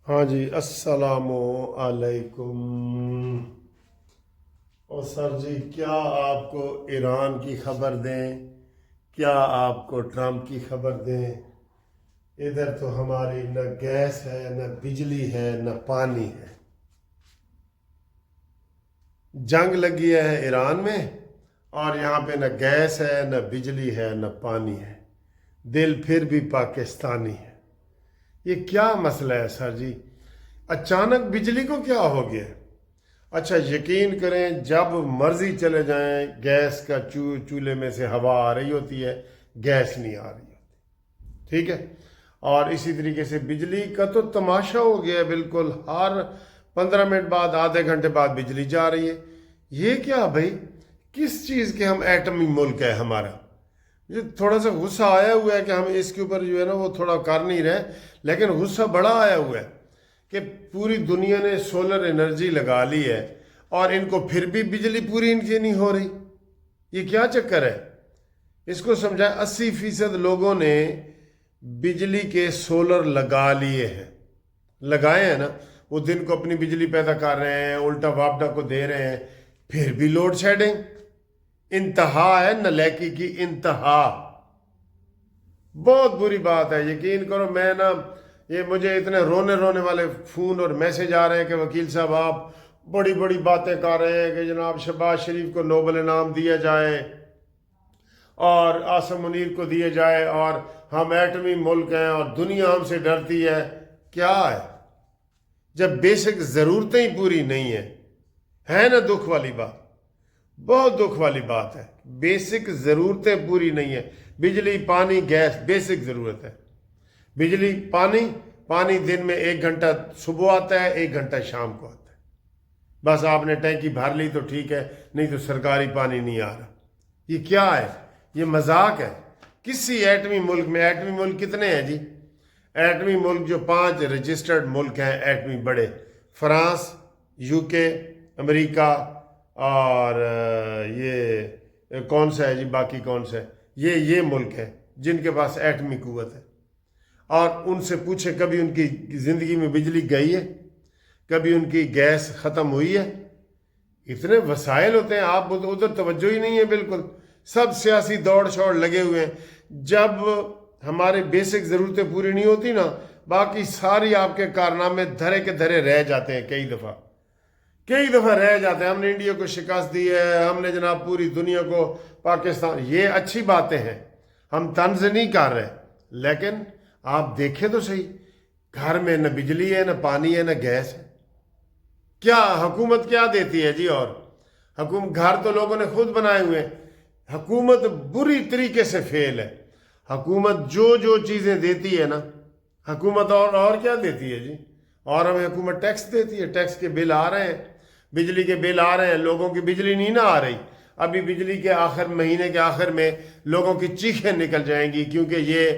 ہاں جی، السلام علیکم۔ اور سر جی، کیا آپ کو ایران کی خبر دیں، کیا آپ کو ٹرمپ کی خبر دیں؟ ادھر تو ہماری نہ گیس ہے، نہ بجلی ہے، نہ پانی ہے۔ جنگ لگی ہے ایران میں، اور یہاں پہ نہ گیس ہے، نہ بجلی ہے، نہ پانی ہے۔ دل پھر بھی پاکستانی ہے۔ یہ کیا مسئلہ ہے سر جی؟ اچانک بجلی کو کیا ہو گیا؟ اچھا یقین کریں، جب مرضی چلے جائیں گیس کا چولہے میں سے ہوا آ رہی ہوتی ہے، گیس نہیں آ رہی ہوتی، ٹھیک ہے؟ اور اسی طریقے سے بجلی کا تو تماشا ہو گیا ہے، بالکل ہر 15 منٹ بعد، آدھے گھنٹے بعد بجلی جا رہی ہے۔ یہ کیا بھائی؟ کس چیز کے ہم ایٹمی ملک ہے ہمارا؟ یہ تھوڑا سا غصہ آیا ہوا ہے کہ ہم اس کے اوپر جو ہے نا وہ تھوڑا کر نہیں رہے، لیکن غصہ بڑا آیا ہوا ہے کہ پوری دنیا نے سولر انرجی لگا لی ہے، اور ان کو پھر بھی بجلی پوری ان کی نہیں ہو رہی۔ یہ کیا چکر ہے؟ اس کو سمجھائیں، 80% لوگوں نے بجلی کے سولر لگا لیے ہیں، لگائے ہیں نا، وہ دن کو اپنی بجلی پیدا کر رہے ہیں، الٹا وابڈا کو دے رہے ہیں، پھر بھی لوڈ شیڈنگ۔ انتہا ہے نالیکی کی، انتہا۔ بہت بری بات ہے، یقین کرو میں نا، یہ مجھے اتنے رونے والے فون اور میسج آ رہے ہیں کہ وکیل صاحب آپ بڑی بڑی باتیں کر رہے ہیں کہ جناب شہباز شریف کو نوبل انعام دیا جائے اور عاصم منیر کو دیا جائے، اور ہم ایٹمی ملک ہیں اور دنیا ہم سے ڈرتی ہے۔ کیا ہے جب بیسک ضرورتیں ہی پوری نہیں ہیں؟ ہے نا دکھ والی بات؟ بہت دکھ والی بات ہے۔ بیسک ضرورتیں پوری نہیں ہیں۔ بجلی، پانی، گیس بیسک ضرورت ہے۔ بجلی، پانی دن میں 1 گھنٹہ صبح آتا ہے، 1 گھنٹہ شام کو آتا ہے۔ بس آپ نے ٹینکی بھر لی تو ٹھیک ہے، نہیں تو سرکاری پانی نہیں آ رہا۔ یہ کیا ہے؟ یہ مذاق ہے کسی ایٹمی ملک میں؟ ایٹمی ملک کتنے ہیں جی؟ ایٹمی ملک جو 5 رجسٹرڈ ملک ہیں ایٹمی بڑے، فرانس، UK، امریکہ، اور یہ کون سا ہے جی، باقی کون سا ہے؟ یہ ملک ہے جن کے پاس ایٹمی قوت ہے۔ اور ان سے پوچھے کبھی ان کی زندگی میں بجلی گئی ہے؟ کبھی ان کی گیس ختم ہوئی ہے؟ اتنے وسائل ہوتے ہیں، آپ ادھر توجہ ہی نہیں ہے بالکل۔ سب سیاسی دوڑ شوڑ لگے ہوئے ہیں۔ جب ہمارے بیسک ضرورتیں پوری نہیں ہوتی نا، باقی ساری آپ کے کارنامے دھرے کے دھرے رہ جاتے ہیں۔ کئی دفعہ رہ جاتے ہیں۔ ہم نے انڈیا کو شکست دی ہے، ہم نے جناب پوری دنیا کو، پاکستان، یہ اچھی باتیں ہیں، ہم طنز نہیں کر رہے، لیکن آپ دیکھیں تو صحیح، گھر میں نہ بجلی ہے، نہ پانی ہے، نہ گیس ہے۔ کیا حکومت کیا دیتی ہے جی؟ اور حکومت، گھر تو لوگوں نے خود بنائے ہوئے ہیں۔ حکومت بری طریقے سے فیل ہے۔ حکومت جو چیزیں دیتی ہے نا، حکومت اور کیا دیتی ہے جی؟ اور ہمیں حکومت ٹیکس دیتی ہے، ٹیکس کے بل آ رہے ہیں، بجلی کے بل آ رہے ہیں، لوگوں کی بجلی نہیں نہ آ رہی۔ ابھی بجلی کے مہینے کے آخر میں لوگوں کی چیخیں نکل جائیں گی، کیونکہ یہ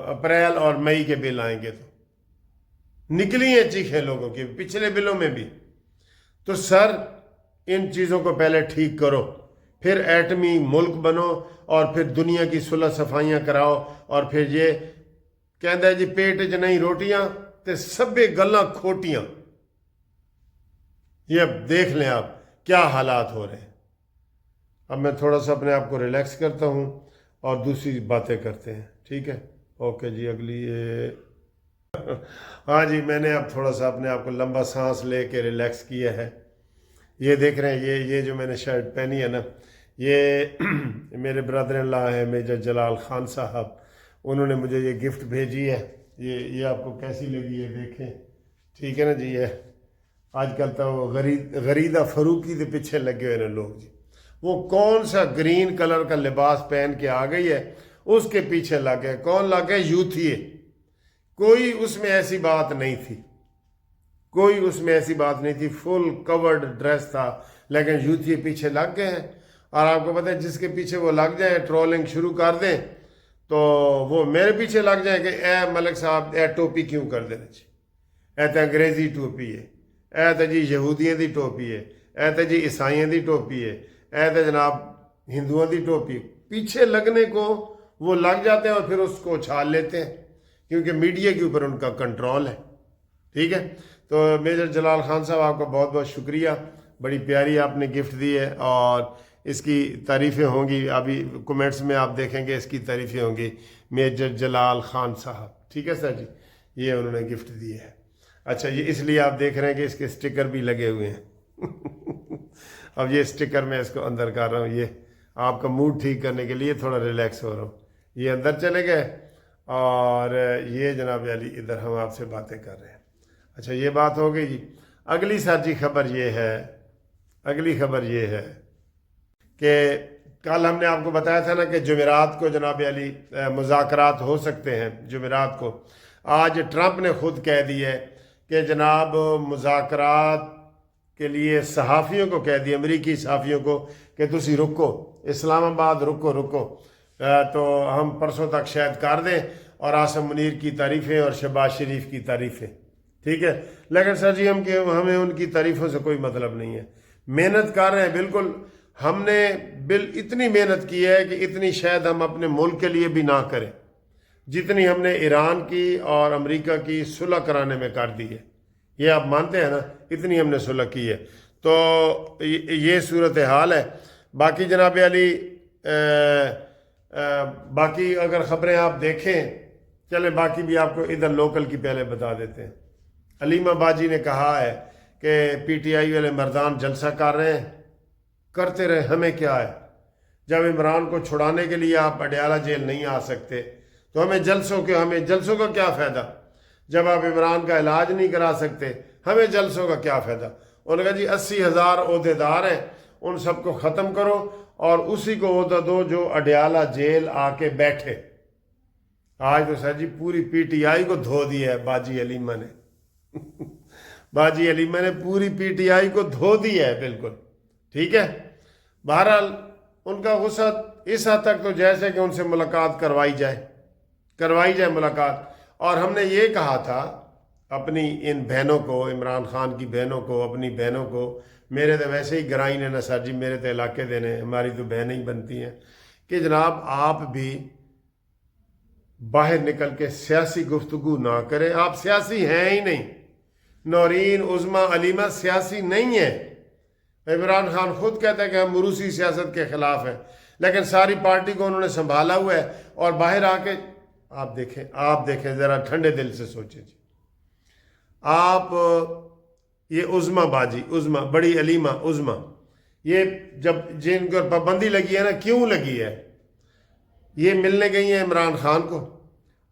اپریل اور مئی کے بل آئیں گے تو نکلی ہیں چیخیں لوگوں کی، پچھلے بلوں میں بھی۔ تو سر ان چیزوں کو پہلے ٹھیک کرو، پھر ایٹمی ملک بنو، اور پھر دنیا کی صلح صفائیاں کراؤ، اور پھر یہ کہندا ہے جی پیٹ چ نہیں روٹیاں تے سبے گلاں کھوٹیاں۔ یہ اب دیکھ لیں آپ کیا حالات ہو رہے ہیں۔ اب میں تھوڑا سا اپنے آپ کو ریلیکس کرتا ہوں اور دوسری باتیں کرتے ہیں، ٹھیک ہے؟ اوکے جی، اگلی ہاں جی، میں نے اب تھوڑا سا اپنے آپ کو لمبا سانس لے کے ریلیکس کیا ہے۔ یہ دیکھ رہے ہیں، یہ جو میں نے شرٹ پہنی ہے نا، یہ میرے برادر ان لا ہیں میجر جلال خان صاحب، انہوں نے مجھے یہ گفٹ بھیجی ہے۔ یہ آپ کو کیسی لگی ہے دیکھیں، ٹھیک ہے نا جی؟ یہ آج کل تو وہ غریدہ فروخی کے پیچھے لگے ہوئے نا لوگ جی، وہ کون سا گرین کلر کا لباس پہن کے آ گئی ہے، اس کے پیچھے لگ گئے۔ کون لگ گئے؟ یوتھیے۔ کوئی اس میں ایسی بات نہیں تھی، کوئی اس میں ایسی بات نہیں تھی، فل کورڈ ڈریس تھا، لیکن یوتھیے پیچھے لگ گئے ہیں۔ اور آپ کو پتہ ہے جس کے پیچھے وہ لگ جائیں، ٹرولنگ شروع کر دیں، تو وہ میرے پیچھے لگ جائیں کہ اے ملک صاحب اے ٹوپی کیوں کر دینا جی؟ اے تو انگریزی ٹوپی ہے، اے تو جی یہودیاں دی ٹوپی ہے، اے تو جی عیسائیاں دی ٹوپی ہے، اے تو جناب ہندوؤں دی ٹوپی۔ پیچھے لگنے کو وہ لگ جاتے ہیں اور پھر اس کو اچھال لیتے ہیں، کیونکہ میڈیا کے اوپر ان کا کنٹرول ہے۔ ٹھیک ہے. تو میجر جلال خان صاحب آپ کا بہت بہت شکریہ, بڑی پیاری آپ نے گفٹ دی ہے, اور اس کی تعریفیں ہوں گی, ابھی کومنٹس میں آپ دیکھیں گے اس کی تعریفیں ہوں گی. میجر جلال خان صاحب, ٹھیک ہے سر جی, یہ انہوں نے گفٹ دی ہے. اچھا, یہ اس لیے آپ دیکھ رہے ہیں کہ اس کے اسٹیکر بھی لگے ہوئے ہیں. اب یہ اسٹیکر میں اس کو اندر کر رہا ہوں, یہ آپ کا موڈ ٹھیک کرنے کے لیے تھوڑا ریلیکس ہو رہا ہوں. یہ اندر چلے گئے, اور یہ جناب علی ادھر ہم آپ سے باتیں کر رہے ہیں. اچھا, یہ بات ہو گئی جی. اگلی سر جی خبر یہ ہے, اگلی خبر یہ ہے کہ کل ہم نے آپ کو بتایا تھا نا کہ جمعرات کو جناب علی مذاکرات ہو سکتے ہیں. جمعرات کو آج ٹرمپ نے خود کہہ دی ہے کہ جناب مذاکرات کے لیے صحافیوں کو کہہ دیا, امریکی صحافیوں کو, کہ تسی رکو, اسلام آباد رکو, تو ہم پرسوں تک شاید کر دیں, اور عاصم منیر کی تعریفیں اور شہباز شریف کی تعریفیں. ٹھیک ہے, لیکن سر جی ہمیں ان کی تعریفوں سے کوئی مطلب نہیں ہے. محنت کر رہے ہیں بالکل, ہم نے اتنی محنت کی ہے کہ اتنی شاید ہم اپنے ملک کے لیے بھی نہ کریں جتنی ہم نے ایران کی اور امریکہ کی صلح کرانے میں کر دی ہے. یہ آپ مانتے ہیں نا, اتنی ہم نے صلح کی ہے. تو یہ صورتحال ہے. باقی جناب علی باقی اگر خبریں آپ دیکھیں, چلے باقی بھی آپ کو ادھر لوکل کی پہلے بتا دیتے ہیں. علیمہ باجی نے کہا ہے کہ پی ٹی آئی والے مردان جلسہ کر رہے ہیں, کرتے رہے, ہمیں کیا ہے. جب عمران کو چھڑانے کے لیے آپ اڈیالہ جیل نہیں آ سکتے تو ہمیں جلسوں کا کیا فائدہ. جب آپ عمران کا علاج نہیں کرا سکتے ہمیں جلسوں کا کیا فائدہ. انہوں نے کہا جی 80,000 عہدیدار ہیں, ان سب کو ختم کرو اور اسی کو عہدہ دو جو اڈیالہ جیل آ کے بیٹھے. آج تو سر جی پوری پی ٹی آئی کو دھو دیا ہے باجی علیمہ نے. باجی علیمہ نے پوری پی ٹی آئی کو دھو دیا ہے بالکل. ٹھیک ہے, بہرحال ان کا غصہ اس حد تک تو جیسے کہ ان سے ملاقات کروائی جائے ملاقات. اور ہم نے یہ کہا تھا اپنی ان بہنوں کو, عمران خان کی بہنوں کو, اپنی بہنوں کو, میرے تو ویسے ہی گرائیں نے نا سر جی, میرے تو علاقے دینے, ہماری تو بہنیں ہی بنتی ہیں, کہ جناب آپ بھی باہر نکل کے سیاسی گفتگو نہ کریں. آپ سیاسی ہیں ہی نہیں. نورین, عظمیٰ, علیمہ سیاسی نہیں ہے. عمران خان خود کہتا ہے کہ ہم موروثی سیاست کے خلاف ہیں, لیکن ساری پارٹی کو انہوں نے سنبھالا ہوا ہے. اور باہر آ کے آپ دیکھیں ذرا ٹھنڈے دل سے سوچیں جی. آپ یہ عظمیٰ باجی, عظمیٰ بڑی علیمہ عظمیٰ, یہ جب جن کو پابندی لگی ہے نا, کیوں لگی ہے, یہ ملنے گئی ہیں عمران خان کو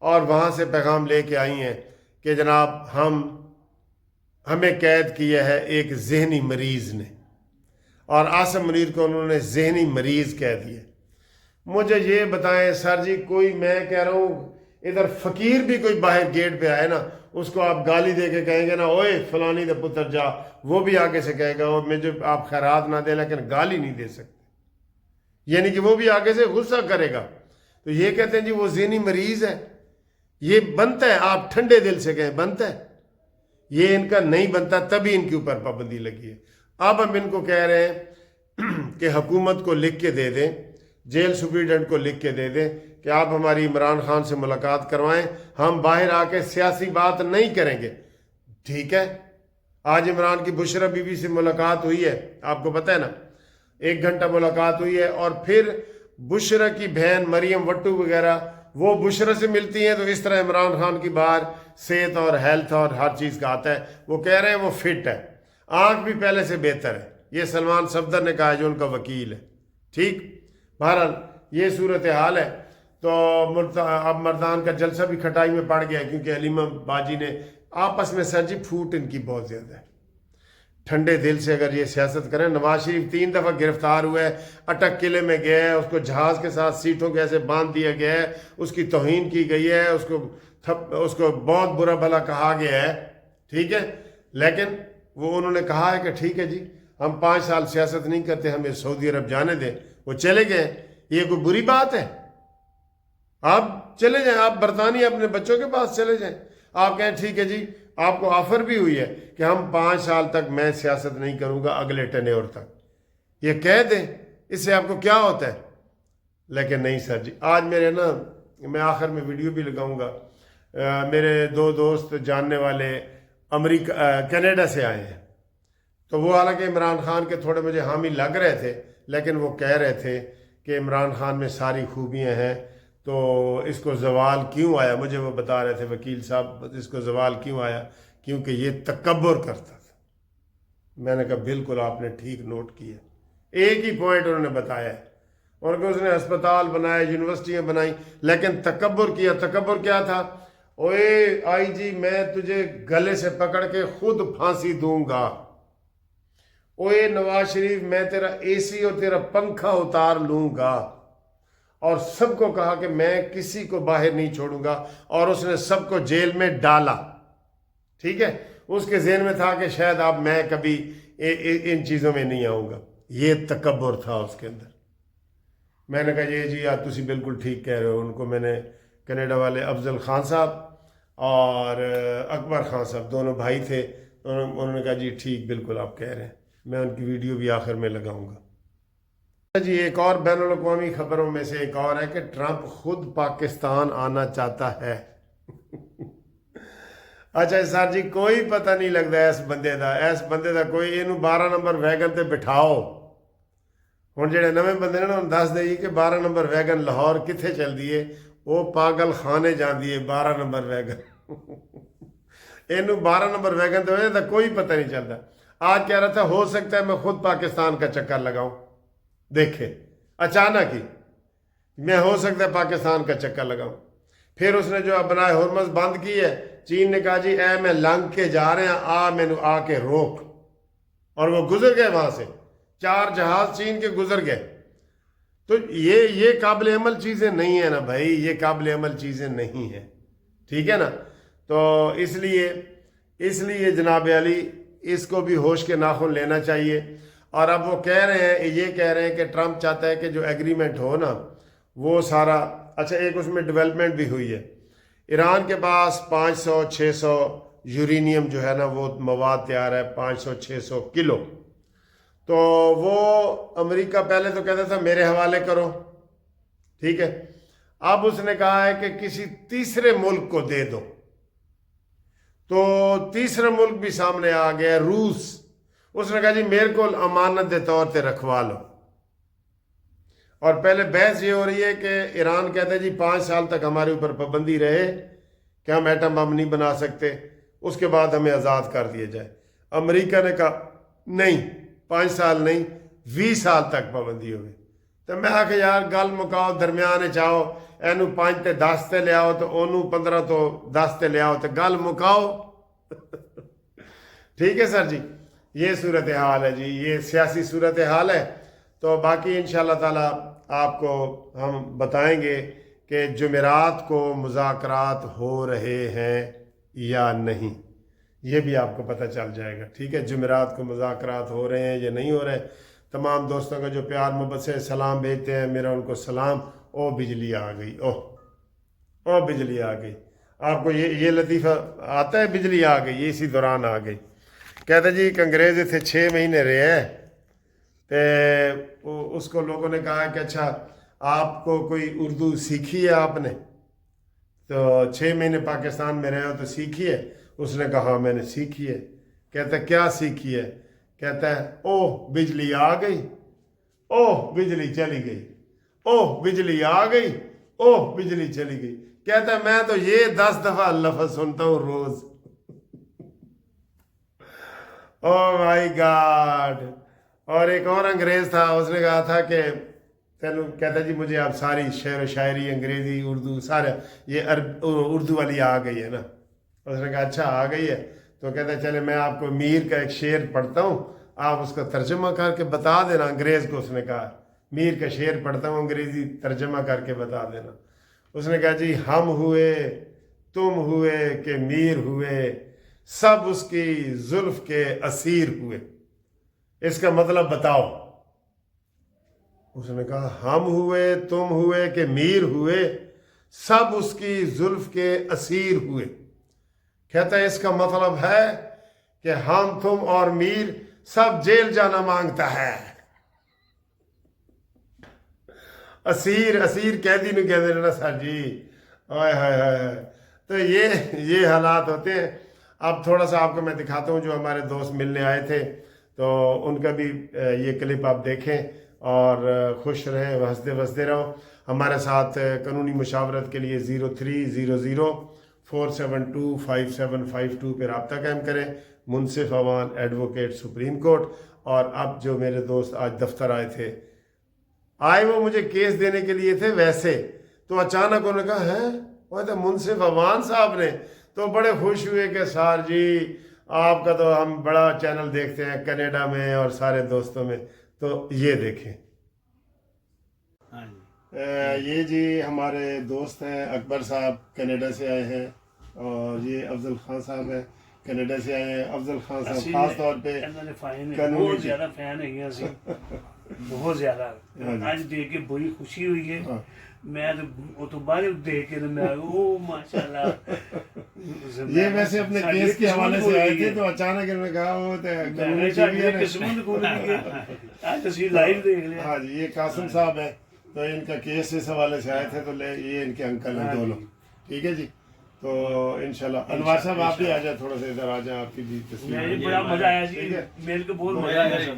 اور وہاں سے پیغام لے کے آئی ہیں کہ جناب ہمیں قید کیا ہے ایک ذہنی مریض نے, اور عاصم منیر کو انہوں نے ذہنی مریض کہہ دیا. مجھے یہ بتائیں سر جی, کوئی میں کہہ رہا ہوں ادھر فقیر بھی کوئی باہر گیٹ پہ آئے نا, اس کو آپ گالی دے کے کہیں گے نا, اوئے فلانی دے پتر جا, وہ بھی آگے سے کہے گا مجھے آپ خیرات نہ دیں لیکن گالی نہیں دے سکتے, یعنی کہ وہ بھی آگے سے غصہ کرے گا. تو یہ کہتے ہیں جی وہ ذہنی مریض ہے. یہ بنتا ہے, آپ ٹھنڈے دل سے کہیں بنتا ہے, یہ ان کا نہیں بنتا, تبھی ان کے اوپر پابندی لگی ہے. اب ہم ان کو کہہ رہے ہیں کہ حکومت کو لکھ کے دے دیں, جیل سپریڈنٹ کو لکھ کے دے دیں کہ آپ ہماری عمران خان سے ملاقات کروائیں, ہم باہر آ کے سیاسی بات نہیں کریں گے. ٹھیک ہے, آج عمران کی بشرا بی بی سے ملاقات ہوئی ہے, آپ کو پتہ ہے نا, 1 گھنٹہ ملاقات ہوئی ہے. اور پھر بشرا کی بہن مریم وٹو وغیرہ وہ بشرا سے ملتی ہیں, تو اس طرح عمران خان کی باہر صحت اور ہیلتھ اور ہر چیز کا آتا ہے. وہ کہہ رہے ہیں وہ فٹ ہے, آنکھ بھی پہلے سے بہتر ہے. یہ سلمان صفدر نے کہا ہے جو ان کا وکیل ہے. ٹھیک, بہرحال یہ صورتحال ہے. تو اب مردان کا جلسہ بھی کھٹائی میں پڑ گیا ہے, کیونکہ علیمہ باجی نے آپس میں سر جی پھوٹ ان کی بہت زیادہ ہے. ٹھنڈے دل سے اگر یہ سیاست کریں, نواز شریف 3 دفعہ گرفتار ہوا ہے, اٹک قلعے میں گیا ہے, اس کو جہاز کے ساتھ سیٹوں کے ایسے باندھ دیا گیا ہے, اس کی توہین کی گئی ہے, اس کو بہت برا بھلا کہا گیا ہے. ٹھیک ہے, لیکن وہ انہوں نے کہا ہے کہ ٹھیک ہے جی ہم 5 سال سیاست نہیں کرتے, ہمیں سعودی عرب جانے دیں. وہ چلے گئے. یہ کوئی بری بات ہے؟ آپ چلے جائیں, آپ برطانیہ اپنے بچوں کے پاس چلے جائیں. آپ کہیں ٹھیک ہے جی, آپ کو آفر بھی ہوئی ہے کہ ہم 5 سال تک میں سیاست نہیں کروں گا, اگلے ٹینیور تک. یہ کہہ دیں, اس سے آپ کو کیا ہوتا ہے. لیکن نہیں سر جی, آج میں آخر میں ویڈیو بھی لگاؤں گا, میرے 2 دوست جاننے والے کینیڈا سے آئے ہیں. تو وہ حالانکہ عمران خان کے تھوڑے مجھے حامی لگ رہے تھے، لیکن وہ کہہ رہے تھے کہ عمران خان میں ساری خوبیاں ہیں، تو اس کو زوال کیوں آیا؟ مجھے وہ بتا رہے تھے وکیل صاحب اس کو زوال کیوں آیا، کیونکہ یہ تکبر کرتا تھا. میں نے کہا بالکل آپ نے ٹھیک نوٹ کیا. ایک ہی پوائنٹ انہوں نے بتایا ہے، اور کہ اس نے ہسپتال بنائے، یونیورسٹیاں بنائیں، لیکن تکبر کیا. تکبر کیا تھا؟ اوے آئی جی میں تجھے گلے سے پکڑ کے خود پھانسی دوں گا. اوے نواز شریف میں تیرا اے سی اور تیرا پنکھا اتار لوں گا. اور سب کو کہا کہ میں کسی کو باہر نہیں چھوڑوں گا، اور اس نے سب کو جیل میں ڈالا. ٹھیک ہے، اس کے ذہن میں تھا کہ شاید اب میں کبھی ان چیزوں میں نہیں آؤں گا. یہ تکبر تھا اس کے اندر. میں نے کہا یہ جی آپ تسی بالکل ٹھیک کہہ رہے ہو. ان کو میں نے کینیڈا والے افضل خان صاحب اور اکبر خان صاحب دونوں بھائی تھے، انہوں نے کہا جی ٹھیک بالکل آپ کہہ رہے ہیں. میں ان کی ویڈیو بھی آخر میں لگاؤں گا. جی ایک اور بین الاقوامی خبروں میں سے ایک اور ہے کہ ٹرمپ خود پاکستان آنا چاہتا ہے. اچھا سر جی کوئی پتہ نہیں لگتا اس بندے دا کوئی اینو 12 نمبر ویگن تے بٹھاؤ. ہوں جڑے نویں بندے نے انہوں دس دے کہ 12 نمبر ویگن لاہور کتنے چل دیے، وہ پاگل خانے جان دیے 12 نمبر ویگن. اینو 12 نمبر ویگن تے وجہ کوئی پتہ نہیں چلتا. آج کہہ رہا تھا ہو سکتا ہے میں خود پاکستان کا چکر لگاؤں. دیکھے اچانک ہی میں ہو سکتا ہے پاکستان کا چکر لگاؤں. پھر اس نے جو بنائے ہرمز بند کی ہے، چین نے کہا جی اے میں لنگ کے جا رہے ہیں مینو آ کے روک، اور وہ گزر گئے وہاں سے. 4 جہاز چین کے گزر گئے. تو یہ قابل عمل چیزیں نہیں ہیں نا بھائی، یہ قابل عمل چیزیں نہیں ہیں. ٹھیک ہے نا. تو اس لیے جناب علی اس کو بھی ہوش کے ناخن لینا چاہیے. اور اب وہ یہ کہہ رہے ہیں کہ ٹرمپ چاہتا ہے کہ جو ایگریمنٹ ہو نا وہ سارا اچھا. ایک اس میں ڈیولپمنٹ بھی ہوئی ہے. ایران کے پاس 500-600 یورینیم جو ہے نا وہ مواد تیار ہے، 500-600 کلو. تو وہ امریکہ پہلے تو کہتا تھا میرے حوالے کرو، ٹھیک ہے. اب اس نے کہا ہے کہ کسی تیسرے ملک کو دے دو. تو تیسرا ملک بھی سامنے آ گیا، روس. اس نے کہا جی میرے کو امانت دے طور پہ رکھوا لو. اور پہلے بحث یہ ہو رہی ہے کہ ایران کہتا ہے جی 5 سال تک ہمارے اوپر پابندی رہے کہ ہم ایٹم بم نہیں بنا سکتے، اس کے بعد ہمیں آزاد کر دیا جائے. امریکہ نے کہا نہیں 5 سال نہیں 20 سال تک پابندی ہوگی. تو میں آ کے یار گل مکاؤ، درمیان چاہو اینو 5 تے 10 تے لے آؤ، تو انہوں 15 تو 10 تے لے آؤ، تو گل مکاؤ. ٹھیک ہے سر جی، یہ صورتحال ہے جی، یہ سیاسی صورتحال ہے. تو باقی انشاءاللہ تعالی آپ کو ہم بتائیں گے کہ جمعرات کو مذاکرات ہو رہے ہیں یا نہیں، یہ بھی آپ کو پتہ چل جائے گا. ٹھیک ہے، جمعرات کو مذاکرات ہو رہے ہیں یا نہیں ہو رہے. تمام دوستوں کا جو پیار محبت سے سلام بھیجتے ہیں، میرا ان کو سلام. او بجلی آ گئی، او بجلی آ گئی. آپ کو یہ لطیفہ آتا ہے، بجلی آ گئی، اسی دوران آ گئی. کہتے جی ایک انگریز تھے 6 مہینے رہے ہیں، تو اس کو لوگوں نے کہا کہ اچھا آپ کو کوئی اردو سیکھی ہے آپ نے؟ تو 6 مہینے پاکستان میں رہے ہو تو سیکھی ہے؟ اس نے کہا ہاں میں نے سیکھی ہے. کہتا ہے کیا سیکھی ہے؟ کہتا ہے اوہ بجلی آ گئی، اوہ بجلی چلی گئی، اوہ بجلی آ گئی، اوہ بجلی چلی گئی. کہتا ہے میں تو یہ 10 دفعہ لفظ سنتا ہوں روز. او مائی گاڈ. اور ایک اور انگریز تھا، اس نے کہا تھا کہ کہتا جی مجھے آپ ساری شعر و شاعری انگریزی اردو سارا یہ اردو والی آ گئی ہے نا. اس نے کہا اچھا آ گئی ہے. تو کہتا ہے چلے میں آپ کو میر کا ایک شعر پڑھتا ہوں، آپ اس کا ترجمہ کر کے بتا دینا. انگریز کو اس نے کہا میر کا شعر پڑھتا ہوں، انگریزی ترجمہ کر کے بتا دینا. اس نے کہا جی ہم ہوئے تم ہوئے کہ میر ہوئے، سب اس کی زلف کے اسیر ہوئے. اس کا مطلب بتاؤ. اس نے کہا ہم ہوئے تم ہوئے کہ میر ہوئے، سب اس کی زلف کے اسیر ہوئے. کہتا ہے اس کا مطلب ہے کہ ہم تم اور میر سب جیل جانا مانگتا ہے. اسیر قیدی نو کہتے ہیں نا سر جی. ہائے ہائے ہائے. تو یہ حالات ہوتے ہیں. اب تھوڑا سا آپ کو میں دکھاتا ہوں جو ہمارے دوست ملنے آئے تھے، تو ان کا بھی یہ کلپ آپ دیکھیں اور خوش رہیں، ہنستے وستے رہو. ہمارے ساتھ قانونی مشاورت کے لیے 0300472572 پہ رابطہ قائم کریں. منصف اوان ایڈوکیٹ سپریم کورٹ. اور اب جو میرے دوست آج دفتر آئے وہ مجھے کیس دینے کے لیے تھے ویسے، تو اچانک انہوں نے کہا ہے وہ تو منصف اوان صاحب نے، تو بڑے خوش ہوئے کہ سار جی آپ کا تو ہم بڑا چینل دیکھتے ہیں کینیڈا میں اور سارے دوستوں میں. تو یہ دیکھیں، یہ جی ہمارے دوست ہیں اکبر صاحب کینیڈا سے آئے ہیں، اور یہ افضل خان صاحب ہیں کینیڈا سے آئے ہیں. افضل خان صاحب خاص طور پہ بہت زیادہ فین ہے اسی بہت زیادہ. آج دیکھ کے بڑی خوشی ہوئی ہے. میں تو باہر دیکھ کے میں او ماشاءاللہ. یہ ویسے اپنے کیس کے حوالے سے آئے تھے، تو اچانک انہوں نے کہا وہ قسمت کھول گئی آج تصویر لائیو دیکھ لیا. ہاں جی، یہ قاسم صاحب ہے، تو ان کا کیس اس حوالے سے آئے تھے، تو یہ ان کے انکل ہیں دونوں. ٹھیک ہے جی، تو انشاءاللہ انوار صاحب آپ بھی آ جائیں، تھوڑا سا ادھر آ جائیں، آپ کی بھی تصویر. بڑا مزہ آیا جی، میرے کو بہت مزہ آیا،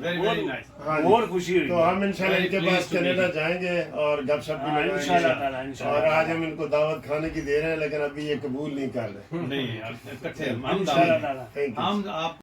بہت خوشی ہوئی. تو ہم انشاءاللہ ان کے پاس کینیڈا جائیں گے اور گپ شپ بھی لگائیں گے. اور آج ہم ان کو دعوت کھانے کی دے رہے ہیں، لیکن ابھی یہ قبول نہیں کر رہے. نہیں انشاءاللہ. Thank you.